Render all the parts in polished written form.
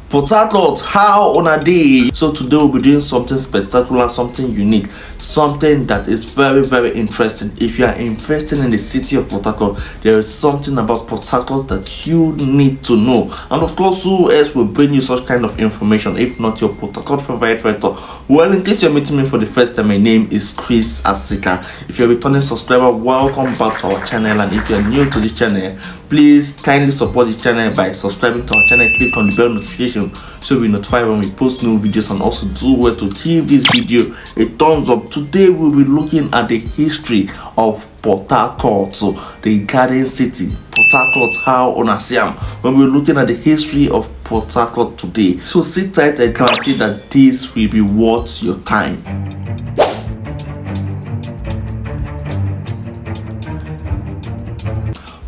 Portharcourt, how on a day? So today we'll be doing something spectacular, something unique, something that is very interesting. If you are investing in the city of Portharcourt, there is something about Portharcourt that you need to know. And of course, who else will bring you such kind of information if not your Portharcourt favorite writer? Well, in case you're meeting me for the first time, my name is Chris Asika. If you're a returning subscriber, welcome back to our channel. And if you're new to this channel, please kindly support this channel by subscribing to our channel. Click on the bell notification so we notify when we post new videos, and also do well to give this video a thumbs up. Today we'll be looking at the history of Portharcourt, so the garden city. Portharcourt, how on a Siam. When we're looking at the history of Portharcourt today, so sit tight and guarantee that this will be worth your time.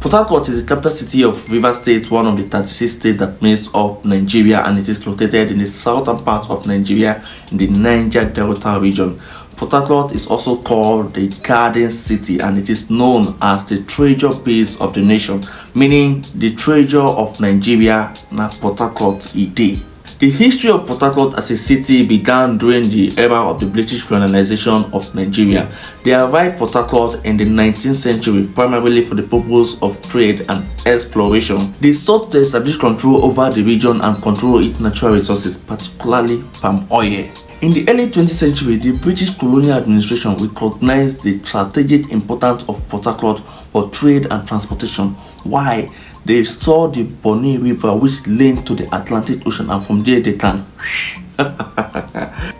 Portharcourt is the capital city of Rivers State, one of the 36 states that makes up Nigeria, and it is located in the southern part of Nigeria in the Niger Delta region. Portharcourt is also called the Garden City, and it is known as the treasure base of the nation, meaning the treasure of Nigeria na Portharcourt ide. The history of Portharcourt as a city began during the era of the British colonization of Nigeria. They arrived Portharcourt in the 19th century primarily for the purpose of trade and exploration. They sought to establish control over the region and control its natural resources, particularly palm oil. In the early 20th century, the British colonial administration recognized the strategic importance of Portharcourt for trade and transportation. Why? They saw the Bonny River, which linked to the Atlantic Ocean, and from there they can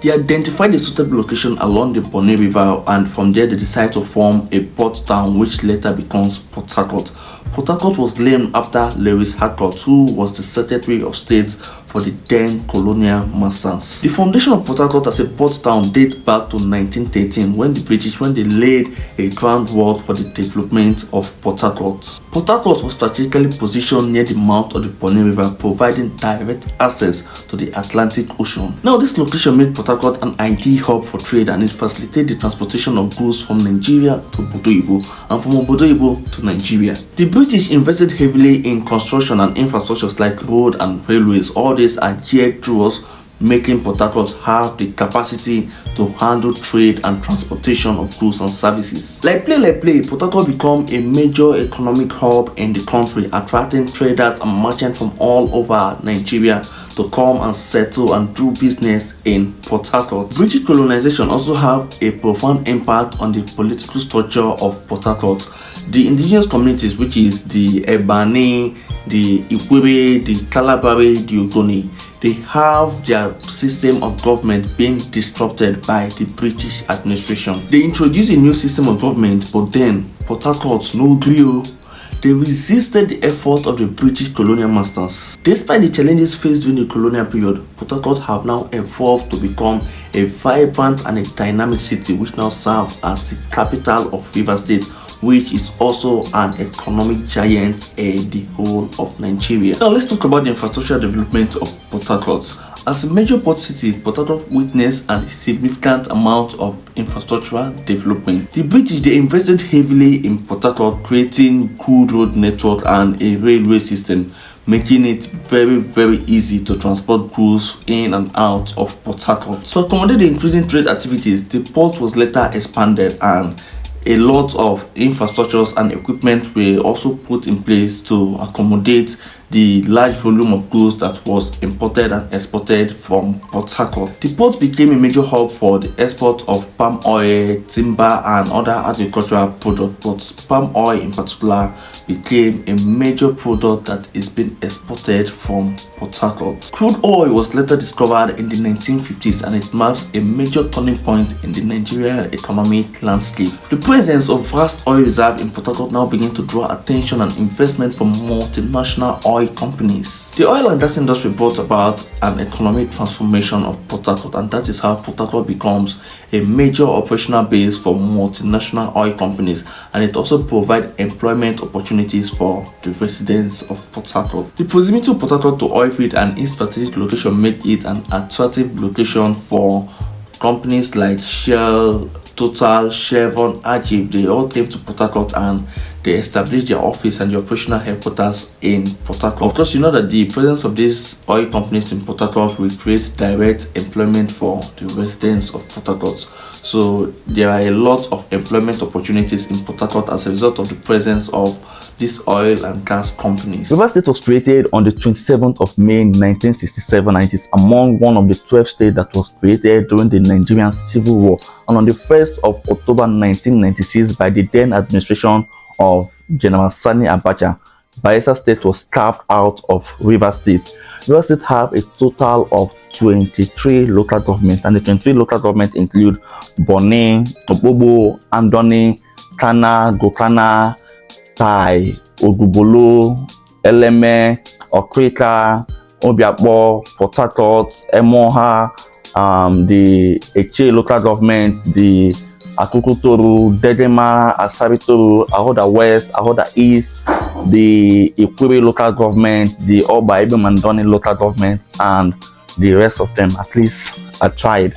they identified a suitable location along the Bonny River, and from there they decided to form a port town which later becomes Portharcourt. Portharcourt was named after Lewis Harcourt, who was the Secretary of State for the then colonial masters. The foundation of Portharcourt as a port town dates back to 1913 when the British laid a groundwork for the development of Portharcourt. Portharcourt was strategically positioned near the mouth of the Bonny River, providing direct access to the Atlantic Ocean. Now, this location made Portharcourt an ideal hub for trade, and it facilitated the transportation of goods from Nigeria to Obodo and from Obodo to Nigeria. The British invested heavily in construction and infrastructures like road and railways. All these are geared towards making Portharcourt have the capacity to handle trade and transportation of goods and services. Like play, Portharcourt became a major economic hub in the country, attracting traders and merchants from all over Nigeria to come and settle and do business in Portharcourt. British colonization also have a profound impact on the political structure of Portharcourt. The indigenous communities, which is the Ebani, the Ikwebe, the Kalabari, the Ogoni, they have their system of government being disrupted by the British administration. They introduced a new system of government, but then Portharcourt no gree. They resisted the effort of the British colonial masters. Despite the challenges faced during the colonial period, Portharcourt have now evolved to become a vibrant and a dynamic city, which now serves as the capital of Rivers State, which is also an economic giant in the whole of Nigeria. Now let's talk about the infrastructure development of Portharcourt. As a major port city, Portharcourt witnessed a significant amount of infrastructural development. The British, they invested heavily in Portharcourt, creating good road network and a railway system, making it very easy to transport goods in and out of Portharcourt. To accommodate the increasing trade activities, the port was later expanded, and a lot of infrastructures and equipment were also put in place to accommodate the large volume of goods that was imported and exported from Portharcourt. The port became a major hub for the export of palm oil, timber and other agricultural products, but palm oil in particular became a major product that is being exported from Portharcourt. Crude oil was later discovered in the 1950s, and it marks a major turning point in the Nigerian economic landscape. The presence of vast oil reserves in Portharcourt now began to draw attention and investment from multinational oil companies. The oil and gas industry brought about an economic transformation of Portharcourt, and that is how Portharcourt becomes a major operational base for multinational oil companies, and it also provides employment opportunities for the residents of Portharcourt. The proximity of Portharcourt to oil field and its strategic location make it an attractive location for companies like Shell, Total, Chevron, Ajib. They all came to Portharcourt and they established their office and the operational headquarters in Portharcourt. Of course, you know that the presence of these oil companies in Portharcourt will create direct employment for the residents of Portharcourt. So there are a lot of employment opportunities in Portharcourt as a result of the presence of these oil and gas companies. Rivers State was created on the 27th of May 1967, and it is among one of the 12 states that was created during the Nigerian Civil War. And on the 1st of October 1996, by the then administration of General Sani Abacha, Bayelsa State was carved out of Rivers State. Rivers State have a total of 23 local governments, and the 23 local governments include Bonny, Obobo, Andoni, Kana, Gokana, Tai, Ogubolo, Eleme, Okrika, Obiakpo, Portharcourt, Emoha, the Eche local government, the Akukutoru, Dedema, Asabitoru, Ahoda West, Ahoda East, the Ikwiri local government, the Oba Ibemandoni local government, and the rest of them. At least I tried.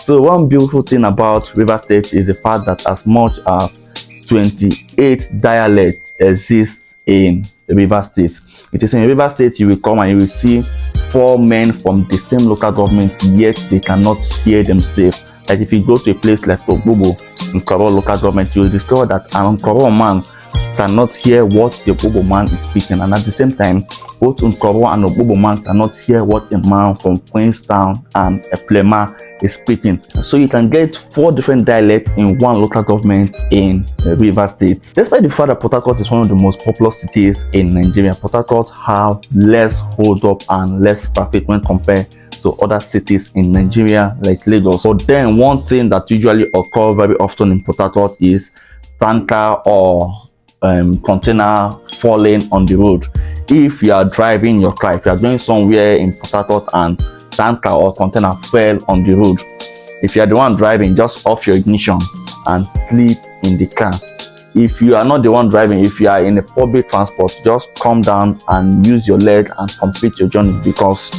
So one beautiful thing about Rivers State is the fact that as much as 28 dialects exist in Rivers State. It is in Rivers State you will come and you will see 4 men from the same local government, yet they cannot hear themselves. Like if you go to a place like Ogbobo, Nkoro local government, you will discover that an Nkoro man cannot hear what the Ogbobo man is speaking, and at the same time, both Nkoro and Ogbobo man cannot hear what a man from Queenstown and Eplema is speaking. So you can get 4 different dialects in one local government in Rivers State. Despite the fact that Portharcourt is one of the most populous cities in Nigeria, Portharcourt have less hold up and less traffic when compared to other cities in Nigeria like Lagos. But then one thing that usually occurs very often in Portharcourt is tanker or container falling on the road. If you are driving your car, if you are going somewhere in Portharcourt and tanker or container fell on the road, if you are the one driving, just off your ignition and sleep in the car. If you are not the one driving, if you are in a public transport, just come down and use your leg and complete your journey, because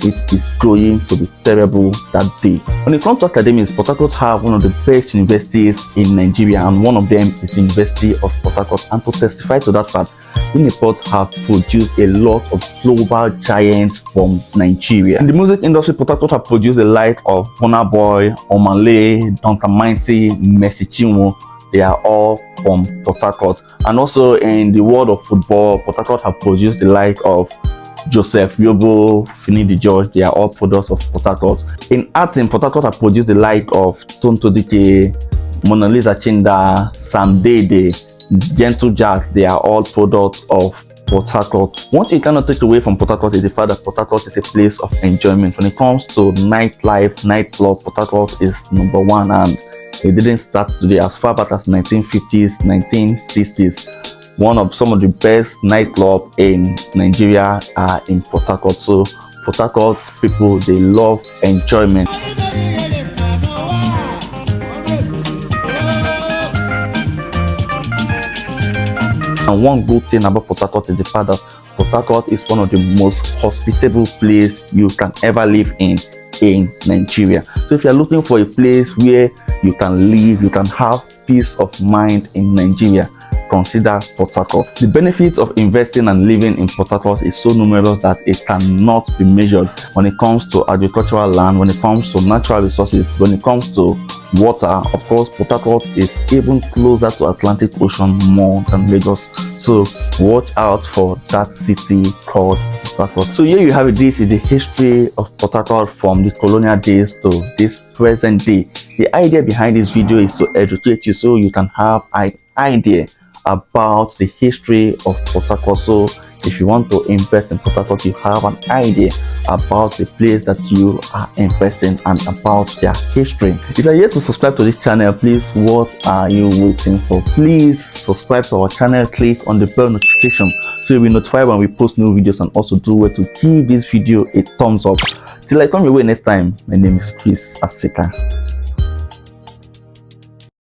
it is going to be terrible that day. When it comes to academics, Portharcourt have one of the best universities in Nigeria, and one of them is the University of Portharcourt. And to testify to that fact, Uniport have produced a lot of global giants from Nigeria. In the music industry, Portharcourt have produced the like of Burna Boy, Omale, Don Mighty, Mercy Chinwo. They are all from Portharcourt. And also in the world of football, Portharcourt have produced the like of Joseph Yobo, Finidi George. They are all products of Portharcourt. In acting, Portharcourt have produced the like of Tonto Dike, Mona Lisa Chinda, Sam Dede, Gentle Jack. They are all products of Portharcourt. One thing you cannot take away from Portharcourt is the fact that Portharcourt is a place of enjoyment. When it comes to nightlife, nightclub, Portharcourt is number 1, and it didn't start today. As far back as 1950s, 1960s. One of some of the best nightclubs in Nigeria are in Portharcourt. So Portharcourt people, they love enjoyment. And one good thing about Portharcourt is the fact that Portharcourt is one of the most hospitable places you can ever live in Nigeria. So if you're looking for a place where you can live, you can have peace of mind in Nigeria, consider Portharcourt. The benefits of investing and living in Portharcourt is so numerous that it cannot be measured. When it comes to agricultural land, when it comes to natural resources, when it comes to water, of course, Portharcourt is even closer to Atlantic Ocean more than Lagos. So watch out for that city called Portharcourt. So here you have it. This is the history of Portharcourt from the colonial days to this present day. The idea behind this video is to educate you so you can have an idea about the history of Portharcourt. So if you want to invest in Portharcourt, you have an idea about the place that you are investing and about their history. If you are yet to subscribe to this channel, please, what are you waiting for? Please subscribe to our channel, click on the bell notification so you'll be notified when we post new videos, and also do well to give this video a thumbs up. Till I come your way next time, my name is Chris Aseka.